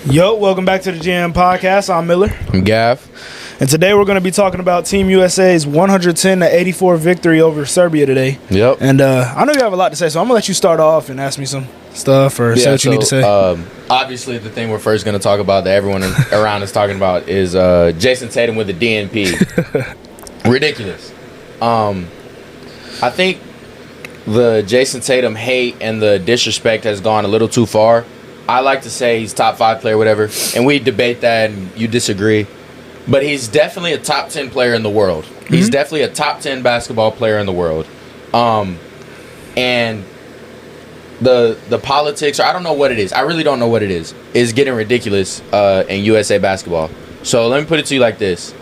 Yo, welcome back to the GM Podcast. I'm Miller. I'm Gav. And today we're going to be talking about Team USA's 110-84 victory over Serbia today. Yep. And I know you have a lot to say, so I'm going to let you start off and ask me some stuff or say what you need to say. Obviously, the thing we're first going to talk about that everyone around is talking about is Jayson Tatum with the DNP. Ridiculous. I think the Jayson Tatum hate and the disrespect has gone a little too far. I like to say he's top 5 player, whatever, and we debate that and you disagree. But he's definitely a top 10 player in the world. Mm-hmm. He's definitely a top 10 basketball player in the world. And the politics, or I don't know what it is. I really don't know what it is getting ridiculous in USA basketball. So let me put it to you like this.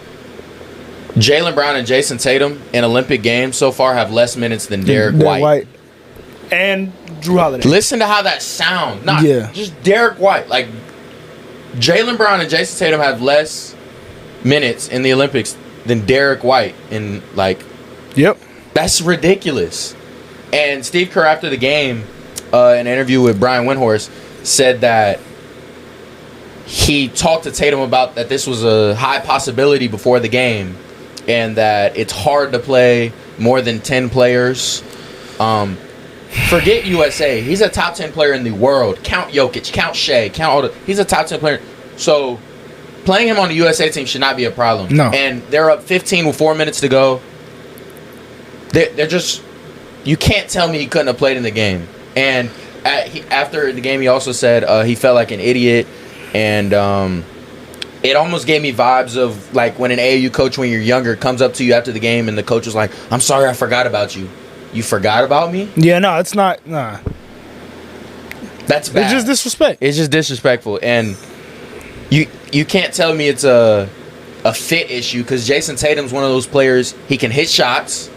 Jaylen Brown and Jayson Tatum in Olympic games so far have less minutes than Derek White. And Drew Holiday. Listen to how that sounds. Just Derek White. Like, Jaylen Brown and Jayson Tatum have less minutes in the Olympics than Derek White. And, like, yep, that's ridiculous. And Steve Kerr, after the game, in an interview with Brian Windhorst, said that he talked to Tatum about that this was a high possibility before the game and that it's hard to play more than 10 players. Forget USA. He's a top 10 player in the world. Count Jokic, count Shea, count all the... He's a top 10 player. So, playing him on the USA team should not be a problem. No. And they're up 15 with 4 minutes to go. They're just... You can't tell me he couldn't have played in the game. And after the game, he also said he felt like an idiot. And it almost gave me vibes of, like, when an AAU coach, when you're younger, comes up to you after the game and the coach was like, "I'm sorry, I forgot about you." You forgot about me? Yeah, no, it's not. Nah. That's bad. It's just disrespect. It's just disrespectful. And you can't tell me it's a fit issue because Jayson Tatum's one of those players. He can hit shots.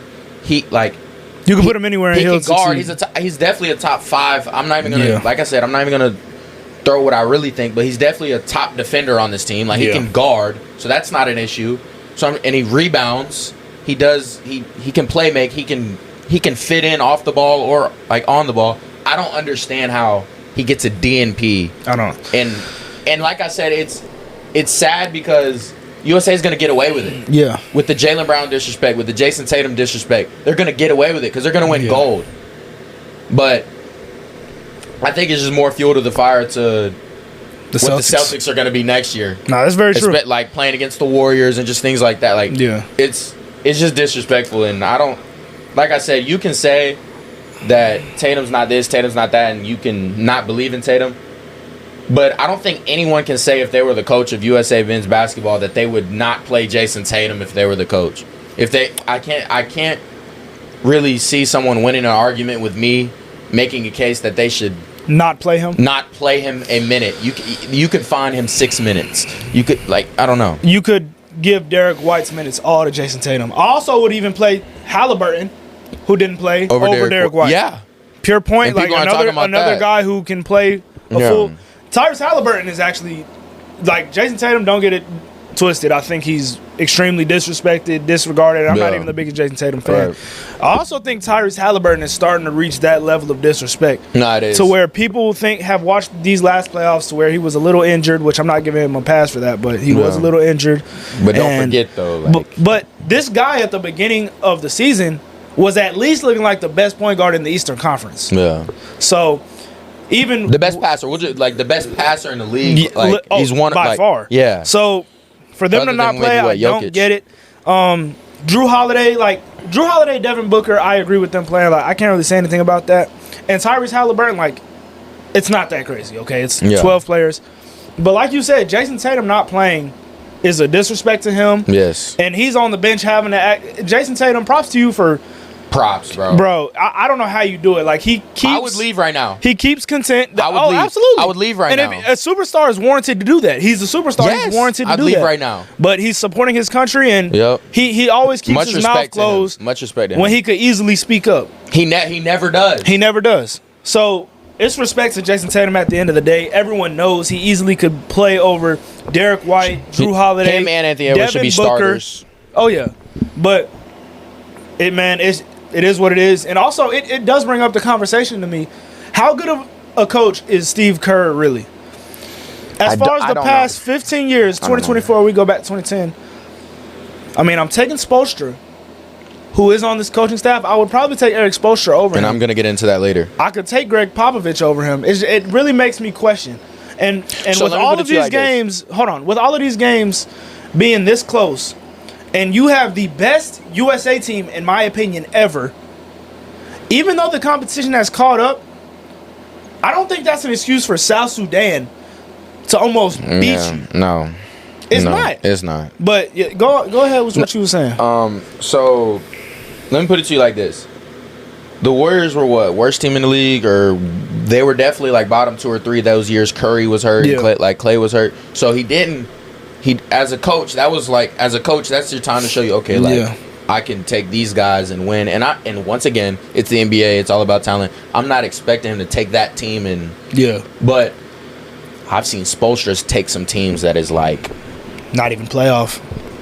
You can put him anywhere and he'll can guard. succeed. He's definitely a top 5. I'm not even going to, like I said, I'm not even going to throw what I really think, but he's definitely a top defender on this team. Like, he can guard, so that's not an issue. And he rebounds. He can play make. He can fit in off the ball or, like, on the ball. I don't understand how he gets a DNP. I don't. And like I said, it's sad because USA is going to get away with it. Yeah. With the Jaylen Brown disrespect, with the Jayson Tatum disrespect, they're going to get away with it because they're going to win gold. But I think it's just more fuel to the fire to what the Celtics are going to be next year. No, that's very true. Like playing against the Warriors and just things like that. Like, it's just disrespectful, and I don't. Like I said, you can say that Tatum's not this, Tatum's not that, and you can not believe in Tatum. But I don't think anyone can say if they were the coach of USA men's basketball that they would not play Jayson Tatum if they were the coach. I can't really see someone winning an argument with me making a case that they should not play him. Not play him a minute. You could find him 6 minutes. You could, I don't know. You could give Derek White's minutes all to Jayson Tatum. I also would even play Halliburton, who didn't play, over Derek White. Yeah. Pure point. Like, another guy who can play a full... Tyrese Halliburton is actually... Like, Jayson Tatum, don't get it twisted. I think he's extremely disrespected, disregarded. I'm not even the biggest Jayson Tatum fan. Right. I also think Tyrese Halliburton is starting to reach that level of disrespect. No, it is. To where people have watched these last playoffs to where he was a little injured, which I'm not giving him a pass for that, but he was a little injured. But don't forget, though. But this guy at the beginning of the season was at least looking like the best point guard in the Eastern Conference. Yeah. So... Even the best passer, the best passer in the league, he's one by far. Yeah. So for them to not play, I don't get it. Drew Holiday, Devin Booker, I agree with them playing. Like, I can't really say anything about that. And Tyrese Halliburton, like, it's not that crazy. Okay, it's 12 players, but like you said, Jayson Tatum not playing is a disrespect to him. Yes. And he's on the bench having to act. Jayson Tatum, props to you for. Props, bro. Bro, I don't know how you do it. Like, he keeps... I would leave right now. He keeps content. I would leave. Absolutely. I would leave right now. And if a superstar is warranted to do that, he's a superstar. Yes, he's warranted to I'd do leave that. right now. But he's supporting his country, and he always keeps his mouth closed. Much respect to him. When he could easily speak up. He never does. He never does. So, it's respect to Jayson Tatum at the end of the day. Everyone knows he easily could play over Derek White, Drew Holiday, him and Anthony Edwards should be starters. Oh, yeah. But, it is what it is. And also, it does bring up the conversation to me. How good of a coach is Steve Kerr really? As far as the past 15 years, 2024, we go back to 2010. I mean, I'm taking Spoelstra, who is on this coaching staff. I would probably take Eric Spoelstra over him. And I'm going to get into that later. I could take Greg Popovich over him. It really makes me question. And so with all of these games, with all of these games being this close, and you have the best USA team, in my opinion, ever, even though the competition has caught up, I don't think that's an excuse for South Sudan to almost beat you. No. It's not. It's not. But yeah, go ahead with what you were saying. So let me put it to you like this. The Warriors were what? Worst team in the league? Or they were definitely like bottom 2 or 3 those years. Curry was hurt. Yeah. And Clay was hurt. So he as a coach, that's your time to show you, okay, I can take these guys and win. And once again, it's the NBA. It's all about talent. I'm not expecting him to take that team and but I've seen Spoelstra take some teams that is like not even playoff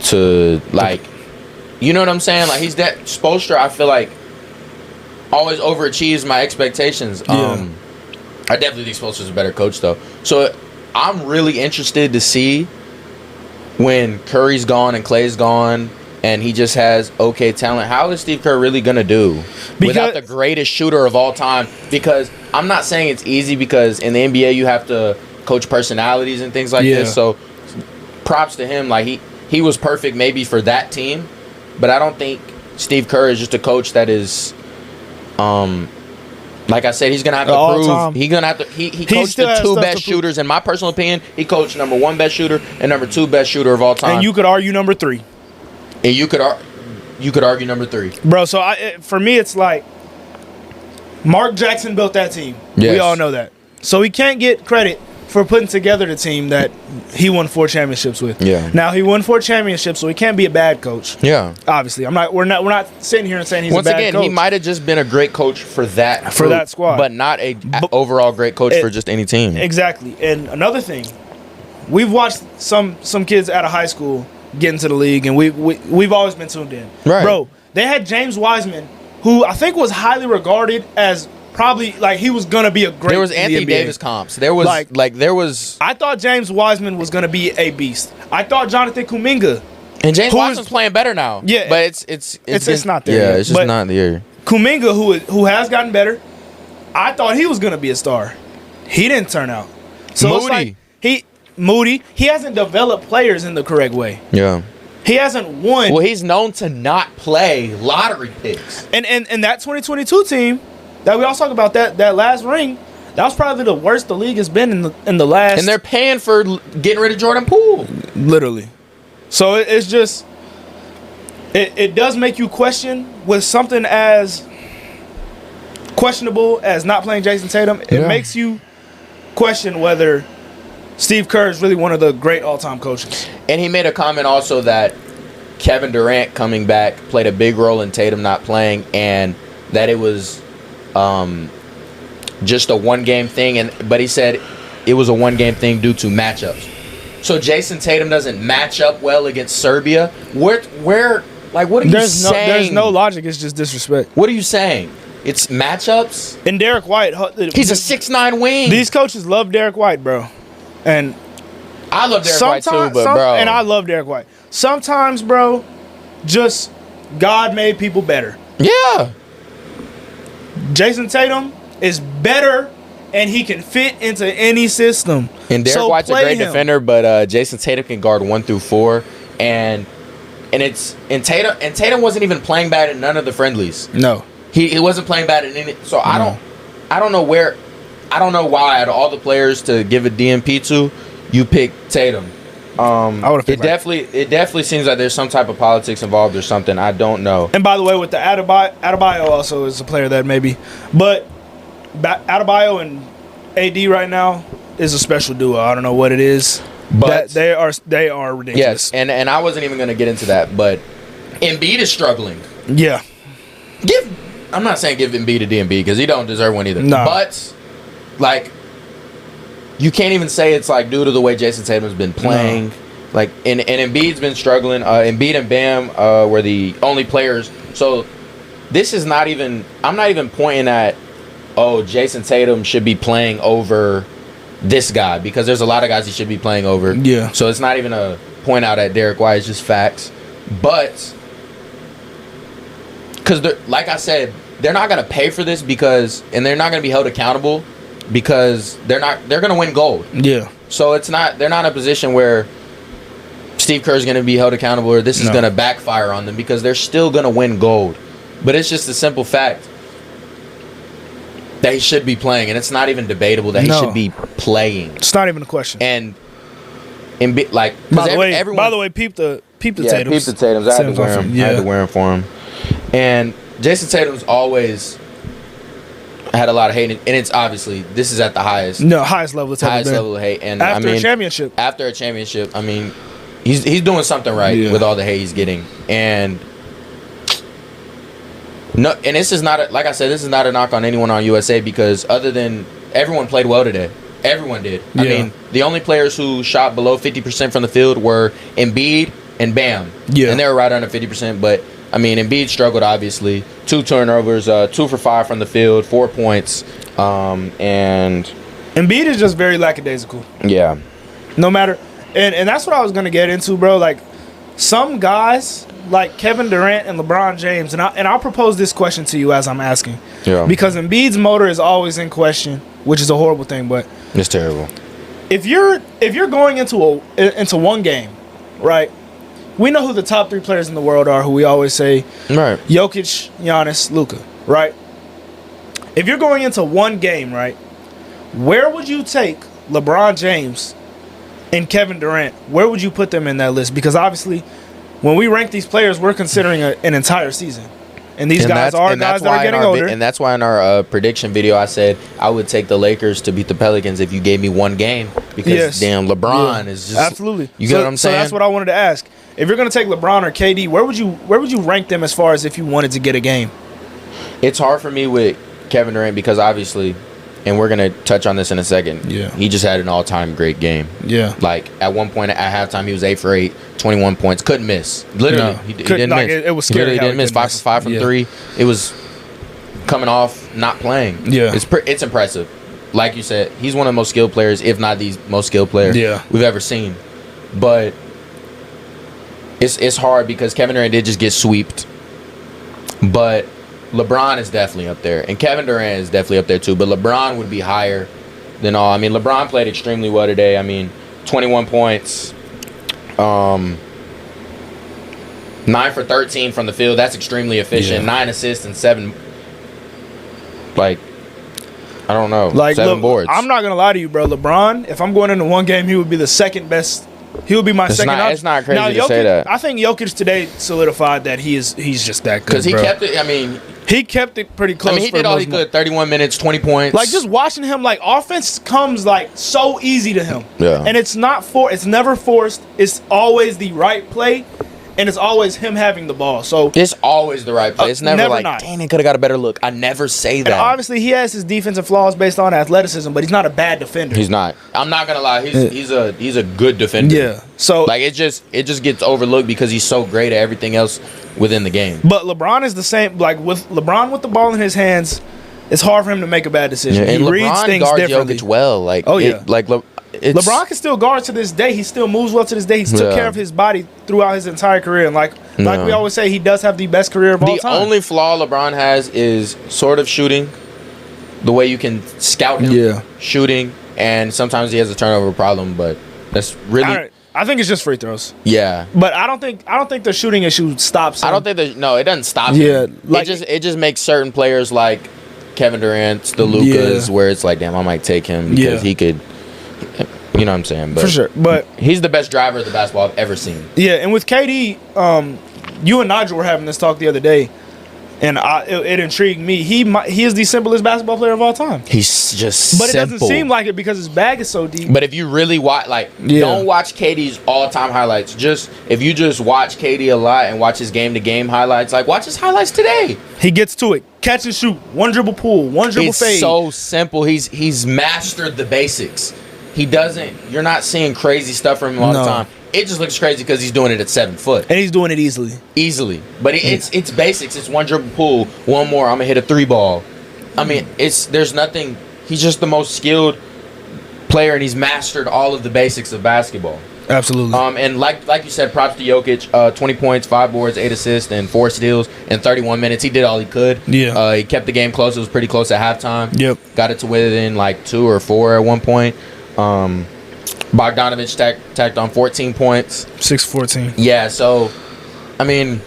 to like, you know what I'm saying? Like Spoelstra, I feel like always overachieves my expectations. I definitely think Spoelstra's a better coach though. So I'm really interested to see when Curry's gone and Clay's gone and he just has okay talent, how is Steve Kerr really going to do without the greatest shooter of all time? Because I'm not saying it's easy, because in the NBA you have to coach personalities and things like this. So props to him. Like he was perfect maybe for that team, but I don't think Steve Kerr is just a coach that is like I said, he's gonna have to prove. He's gonna have to. He coached the 2 best shooters, in my personal opinion. He coached number 1 best shooter and number 2 best shooter of all time. And you could argue number 3. And you could argue number 3, bro. So for me, it's like Mark Jackson built that team. Yes. We all know that. So he can't get credit for putting together the team that he won 4 championships with. Yeah. Now he won 4 championships, so he can't be a bad coach. Yeah. Obviously, we're not sitting here and saying he's a bad coach. Once again, he might have just been a great coach for that squad, but not a overall great coach for just any team. Exactly. And another thing, we've watched some kids out of high school get into the league, and we've always been tuned in. Right. Bro, they had James Wiseman, who I think was highly regarded as probably like he was gonna be a great. There was Anthony Davis comps. There was there was. I thought James Wiseman was gonna be a beast. I thought Jonathan Kuminga. And James Wiseman's playing better now. Yeah, but it's not there. Yeah, yet. It's just not there. Kuminga, who has gotten better, I thought he was gonna be a star. He didn't turn out. So Moody. It's like he hasn't developed players in the correct way. Yeah. He hasn't won. Well, he's known to not play lottery picks. And that 2022 team that we all talk about, that last ring, that was probably the worst the league has been in the last. And they're paying for getting rid of Jordan Poole. Literally. So it's just it does make you question with something as questionable as not playing Jayson Tatum. It makes you question whether Steve Kerr is really one of the great all-time coaches. And he made a comment also that Kevin Durant coming back played a big role in Tatum not playing, and that it was just a one-game thing. But he said it was a one-game thing due to matchups. So Jayson Tatum doesn't match up well against Serbia. What are you saying? There's no logic. It's just disrespect. What are you saying? It's matchups? And Derek White. He's a 6'9" wing. These coaches love Derek White, bro. And I love Derek White too, bro. And I love Derek White. Sometimes, bro, just God made people better. Yeah. Jayson Tatum is better, and he can fit into any system. And Derek White's a great defender, but Jayson Tatum can guard 1 through 4, and Tatum wasn't even playing bad in none of the friendlies. No, he wasn't playing bad in any. So I don't know why out of all the players to give a DNP to, you pick Tatum. It definitely seems like there's some type of politics involved or something. I don't know. And by the way, with the Adebayo also is a player that maybe, but Adebayo and AD right now is a special duo. I don't know what it is, but they are ridiculous. Yes, and I wasn't even going to get into that, but Embiid is struggling. Yeah. I'm not saying give Embiid a DNP because he don't deserve one either. No. But you can't even say it's like due to the way Jayson Tatum's been playing. No. Like and Embiid's been struggling. Embiid and Bam were the only players. So this is not even. I'm not even pointing at. Oh, Jayson Tatum should be playing over this guy, because there's a lot of guys he should be playing over. Yeah. So it's not even a point out at Derek White. It's just facts. But because, like I said, they're not going to pay for this and they're not going to be held accountable because they're going to win gold. Yeah. So they're not in a position where Steve Kerr is going to be held accountable or this is going to backfire on them because they're still going to win gold. But it's just a simple fact that he should be playing, and it's not even debatable that he should be playing. It's not even a question. And like, by the way, peep the Tatums. Yeah, peep the Tatums. I had to wear them for him. And Jayson Tatum's always had a lot of hate, and it's obviously this is at the highest level of hate. And after a championship, I mean, he's doing something right with all the hate he's getting. And this is not like I said, this is not a knock on anyone on USA because other than everyone played well today. Everyone did. I mean, the only players who shot below 50% from the field were Embiid and Bam. Yeah. And they were right under 50%. But, I mean, Embiid struggled, obviously. 2 turnovers, 2 for 5 from the field, 4 points. And Embiid is just very lackadaisical. Yeah. No matter. And that's what I was going to get into, bro. Like, some guys, like Kevin Durant and LeBron James, and I'll propose this question to you as I'm asking. Yeah. Because Embiid's motor is always in question, which is a horrible thing, but it's terrible. If you're going into one game, right? We know who the top 3 players in the world are, who we always say, right? Jokic, Giannis, Luka, right? If you're going into one game, right, where would you take LeBron James and Kevin Durant? Where would you put them in that list? Because obviously, when we rank these players, we're considering an entire season. And these guys that are getting older. And that's why in our prediction video, I said I would take the Lakers to beat the Pelicans if you gave me one game. Because, damn, LeBron is just... Absolutely. You get what I'm saying? So that's what I wanted to ask. If you're going to take LeBron or KD, where would you rank them as far as if you wanted to get a game? It's hard for me with Kevin Durant because obviously... And we're going to touch on this in a second. Yeah. He just had an all-time great game. Yeah. Like, at one point at halftime, he was 8 for 8, 21 points. Couldn't miss. Literally. He didn't miss. It was scary. He didn't miss. 5 for 5 from 3. It was coming off not playing. Yeah. It's impressive. Like you said, he's one of the most skilled players, if not the most skilled player we've ever seen. But it's hard because Kevin Durant did just get sweeped. But LeBron is definitely up there, and Kevin Durant is definitely up there too. But LeBron would be higher than all. I mean, LeBron played extremely well today. I mean, 21 points, 9 for 13 from the field. That's extremely efficient. 9 assists and 7. Like, I don't know. Like, 7 boards. I'm not gonna lie to you, bro. LeBron, if I'm going into one game, he would be the second best. He would be my second option. It's not crazy Jokic, to say that. I think Jokic today solidified that he's just that good. Because he kept it. I mean, he kept it pretty close. I mean, he did all he could. 31 minutes, 20 points. Like, just watching him, like, offense comes like so easy to him. Yeah. And it's never forced. It's always the right play, and it's always him having the ball. So it's always the right play. It's never like, dang, he could have got a better look. I never say that. And obviously, he has his defensive flaws based on athleticism, but he's not a bad defender. He's not. I'm not gonna lie. He's a good defender. Yeah. So like it just gets overlooked because he's so great at everything else within the game. But LeBron is the same. Like with LeBron with the ball in his hands, it's hard for him to make a bad decision. Yeah, and he LeBron reads things guards differently. Jokic well. Like LeBron can still guard to this day. He still moves well to this day. He's took care of his body throughout his entire career. And like we always say, he does have the best career of all time. The only flaw LeBron has is sort of shooting. The way you can scout him, shooting, and sometimes he has a turnover problem. But that's really. I think it's just free throws. Yeah, but I don't think the shooting issue stops him. I don't think it doesn't stop him. Yeah, like it just makes certain players like Kevin Durant, the Lukas, where it's like, damn, I might take him because he could. You know what I'm saying? But for sure. But he's the best driver of the basketball I've ever seen. Yeah, and with KD, you and Nigel were having this talk the other day, and it intrigued me. He is the simplest basketball player of all time. He's just But it doesn't seem like it because his bag is so deep. But if you really watch, don't watch KD's all-time highlights. If you just watch KD a lot and watch his game-to-game highlights, like watch his highlights today. He gets to it. Catch and shoot. One dribble pull. One dribble fade. It's so simple. He's mastered the basics. He doesn't. You're not seeing crazy stuff from him all the time. It just looks crazy because he's doing it at 7 foot, and he's doing it easily. But it's basics. It's one dribble pull, one more. I'm gonna hit a 3 ball. I mean, there's nothing. He's just the most skilled player, and he's mastered all of the basics of basketball. Absolutely. And like you said, props to Jokic. 20 points, 5 boards, 8 assists, and 4 steals in 31 minutes. He did all he could. Yeah. He kept the game close. It was pretty close at halftime. Yep. Got it to within like 2 or 4 at one point. Bogdanovich tacked on 14 points. 6-14. Yeah. So, I mean,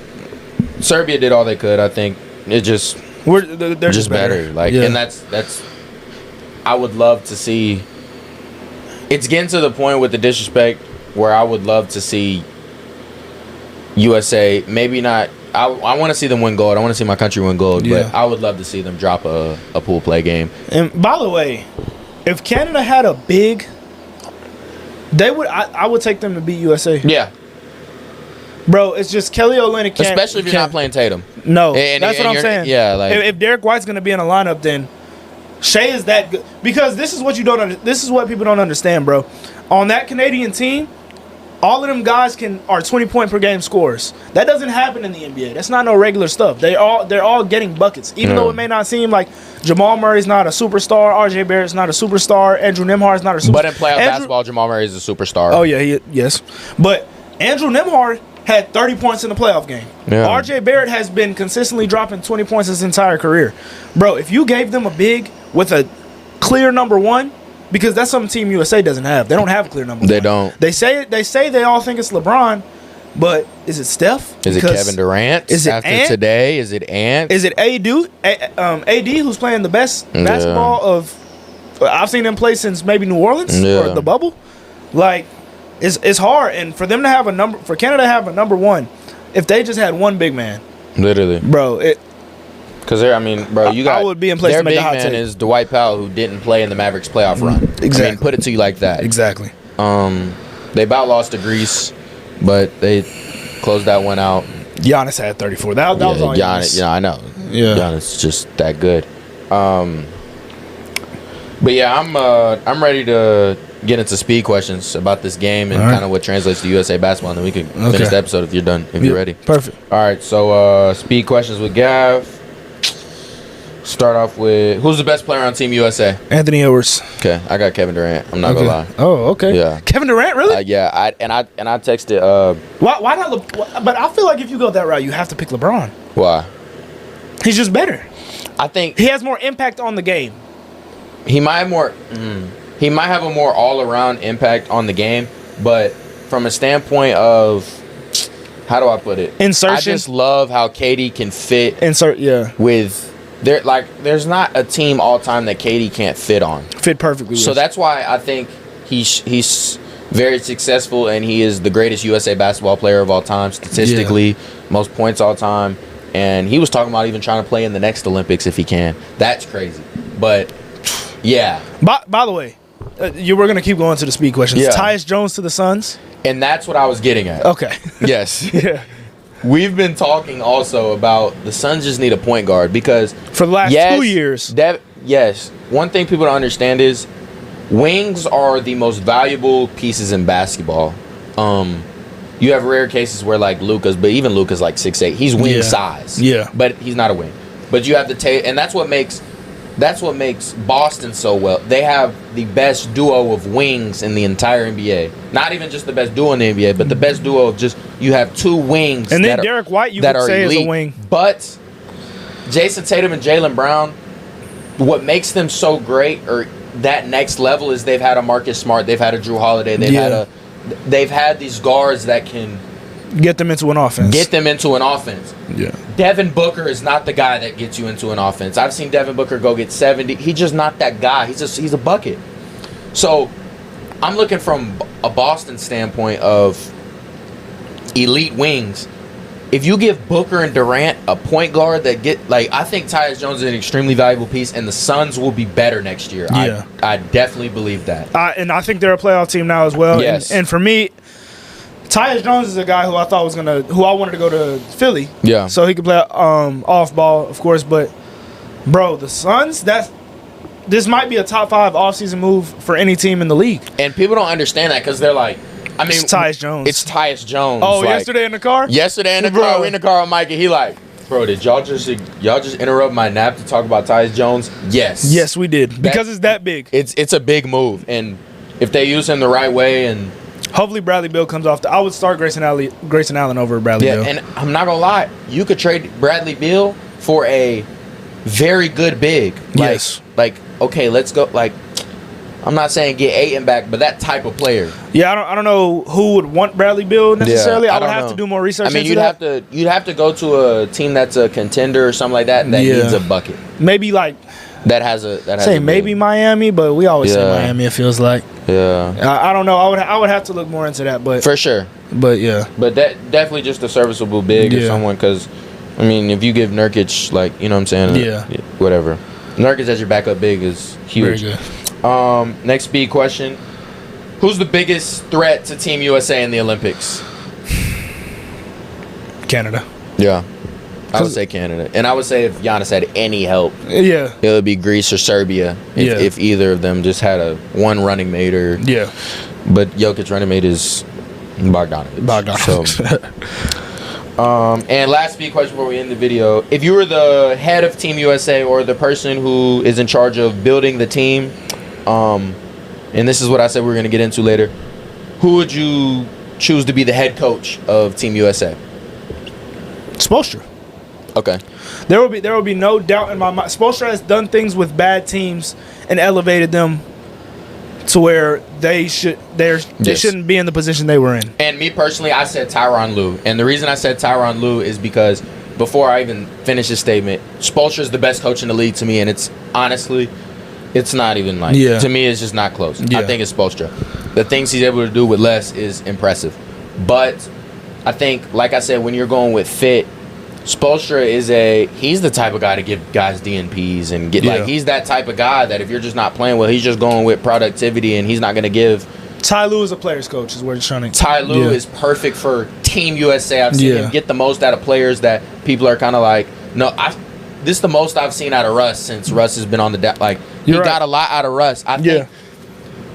Serbia did all they could. I think it just they're just better. Like, and that's. I would love to see. It's getting to the point with the disrespect where I would love to see USA, maybe not. I want to see them win gold. I want to see my country win gold, but I would love to see them drop a pool play game. And by the way, if Canada had a big, they would. I would take them to beat USA. Yeah, bro. It's just Kelly Olynyk can't. Especially if you're not playing Tatum. No, that's what I'm saying. Yeah, like if Derek White's gonna be in a lineup, then Shea is that good. Because this is what you don't. This is what people don't understand, bro. On that Canadian team, all of them guys are 20-point per game scorers. That doesn't happen in the NBA. That's not no regular stuff. They're all getting buckets. Even though it may not seem like Jamal Murray's not a superstar, RJ Barrett's not a superstar, Andrew Nembhard's not a superstar. But in playoff basketball, Jamal Murray is a superstar. Oh yeah, yes. But Andrew Nembhard had 30 points in the playoff game. Yeah. RJ Barrett has been consistently dropping 20 points his entire career. Bro, if you gave them a big with a clear number one, because that's something Team USA doesn't have. They don't have a clear number one. They don't. They say they all think it's LeBron, but is it Steph? Is it Kevin Durant? Is it after Ant? Today? Is it Ant? Is it AD who's playing the best basketball of I've seen him play since maybe New Orleans or the bubble? Like it's hard, and for them to have for Canada to have a number one, if they just had one big man. Literally. Bro, because you got. I would be in place their to make big a hot man take. is Dwight Powell, who didn't play in the Mavericks playoff run. Exactly. I mean, put it to you like that. Exactly. They about lost to Greece, but they closed that one out. Giannis had 34. That was on Giannis. Yeah, I know. Yeah. Giannis is just that good. But yeah, I'm ready to get into speed questions about this game and kind of what translates to USA basketball, and then we can finish the episode if you're done, if you're ready. Perfect. All right, so speed questions with Gav. Start off with, who's the best player on Team USA? Anthony Edwards. Okay, I got Kevin Durant. I'm not gonna lie. Oh, okay. Yeah. Kevin Durant, really? Yeah. I texted. Why not? But I feel like if you go that route, you have to pick LeBron. Why? He's just better. I think he has more impact on the game. He might have more. He might have a more all-around impact on the game, but from a standpoint of, how do I put it? Insertion. I just love how KD can fit. With. There's not a team all time that KD can't fit on. Fit perfectly. So that's why I think he's very successful, and he is the greatest USA basketball player of all time statistically, most points all time. And he was talking about even trying to play in the next Olympics if he can. That's crazy. But yeah. By the way, we're gonna keep going to the speed questions. Yeah. Tyus Jones to the Suns, and that's what I was getting at. Okay. Yes. Yeah. We've been talking also about the Suns just need a point guard because for the last 2 years. One thing people don't understand is wings are the most valuable pieces in basketball. You have rare cases where like Luka's, but even Luka's like 6'8". He's wing size. Yeah. But he's not a wing. But you have the and that's what makes Boston so well. They have the best duo of wings in the entire NBA. Not even just the best duo in the NBA, but the best duo of just you have two wings. And then Derek White, you could say, is a wing. But Jayson Tatum and Jaylen Brown, what makes them so great or that next level is they've had a Marcus Smart, they've had a Drew Holiday, they've had these guards that can get them into an offense. Yeah. Devin Booker is not the guy that gets you into an offense. I've seen Devin Booker go get 70. He's just not that guy. He's a bucket. So I'm looking from a Boston standpoint of elite wings. If you give Booker and Durant a point guard that I think Tyus Jones is an extremely valuable piece, and the Suns will be better next year. Yeah. I definitely believe that. And I think they're a playoff team now as well. Yes. And for me, Tyus Jones is a guy who I wanted to go to Philly. Yeah. So he could play off ball, of course. But, bro, the Suns, this might be a top 5 offseason move for any team in the league. And people don't understand that because they're like, it's Tyus Jones. It's Tyus Jones. Oh, yesterday in the car? Yesterday in the car. We're in the car with Mike, and he like, bro, did y'all just interrupt my nap to talk about Tyus Jones? Yes. Yes, we did. Because it's that big. It's a big move. And if they use him the right way and hopefully Bradley Beal comes off. I would start Grayson Allen over Bradley Beal. And I'm not gonna lie, you could trade Bradley Beal for a very good big. Yes. Like okay, let's go. Like, I'm not saying get Ayton back, but that type of player. Yeah, I don't know who would want Bradley Beal necessarily. I would have to do more research. I mean, into you'd have to go to a team that's a contender or something like that needs a bucket. Maybe like that has maybe Miami, but we always say Miami. It feels like. Yeah. I don't know. I would have to look more into that, but for sure. But yeah. But that definitely just a serviceable big or someone, because I mean, if you give Nurkic, like, you know what I'm saying, whatever. Nurkic as your backup big is huge. Very good. Next speed question: who's the biggest threat to Team USA in the Olympics? Canada. Yeah. I would say Canada. And I would say if Giannis had any help, it would be Greece or Serbia. If either of them just had one running mate or But Jokic's running mate is Bogdanovic. So, and last speed question before we end the video: if you were the head of Team USA or the person who is in charge of building the team, and this is what I said we were going to get into later, who would you choose to be the head coach of Team USA? Spoelstra. Okay. There will be no doubt in my mind. Spoelstra has done things with bad teams and elevated them to where they shouldn't be in the position they were in. And me personally, I said Tyronn Lue. And the reason I said Tyronn Lue is because before I even finish this statement, Spoelstra is the best coach in the league to me, and it's honestly, it's not even like, to me, it's just not close. I think it's Spoelstra. The things he's able to do with less is impressive. But I think, like I said, when you're going with fit, Spoelstra he's the type of guy to give guys DNPs and get like, he's that type of guy that if you're just not playing well, he's just going with productivity and he's not going to give. Ty Lue is a player's coach, is what he's trying to. Ty Lue is perfect for Team USA. I've seen him get the most out of players that people are kind of like, no, this is the most I've seen out of Russ since Russ has been on the like. He got a lot out of Russ. I think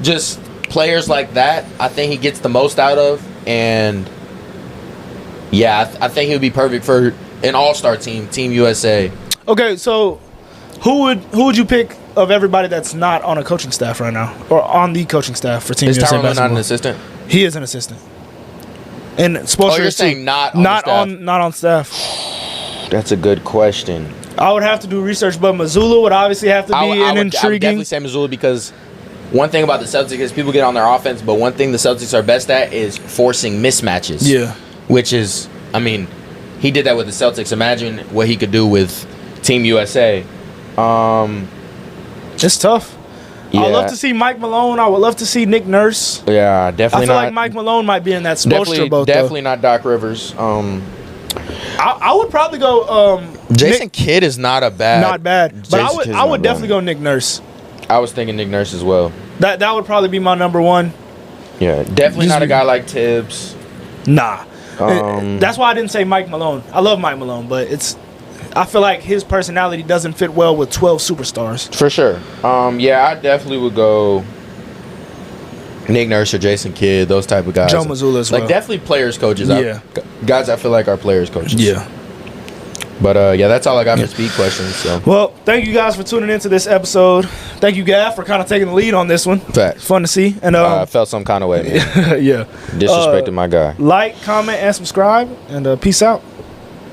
just players like that, I think he gets the most out of, and I think he would be perfect for an all-star team, Team USA. Okay, so who would you pick of everybody that's not on a coaching staff right now, or on the coaching staff for Team USA basketball? Is Tyronn not an assistant? He is an assistant. And Spoelstra you're saying not on staff. That's a good question. I would have to do research, but Mazzulla would obviously have to be intriguing. I would definitely say Mazzulla, because one thing about the Celtics is people get on their offense, but one thing the Celtics are best at is forcing mismatches. Yeah. Which is, I mean, he did that with the Celtics. Imagine what he could do with Team USA. It's tough. I would love to see Mike Malone. I would love to see Nick Nurse. Yeah, definitely. I feel like Mike Malone might be in that Spoelstra boat. Definitely not Doc Rivers. I would probably go. Jason Kidd is not bad. But I would definitely go Nick Nurse. I was thinking Nick Nurse as well. That would probably be my number one. Yeah, definitely not a guy like Tibbs. Nah. That's why I didn't say Mike Malone. I love Mike Malone, but I feel like his personality doesn't fit well with 12 superstars. For sure. I definitely would go Nick Nurse or Jason Kidd, those type of guys. Joe Mazzulla as well. Like, definitely players coaches. Guys I feel like are players coaches. Yeah. But that's all I got for speed questions. So. Well, thank you guys for tuning into this episode. Thank you, Gav, for kind of taking the lead on this one. Facts. Fun to see. And I felt some kind of way, man. Yeah. Disrespected my guy. Like, comment, and subscribe. And peace out.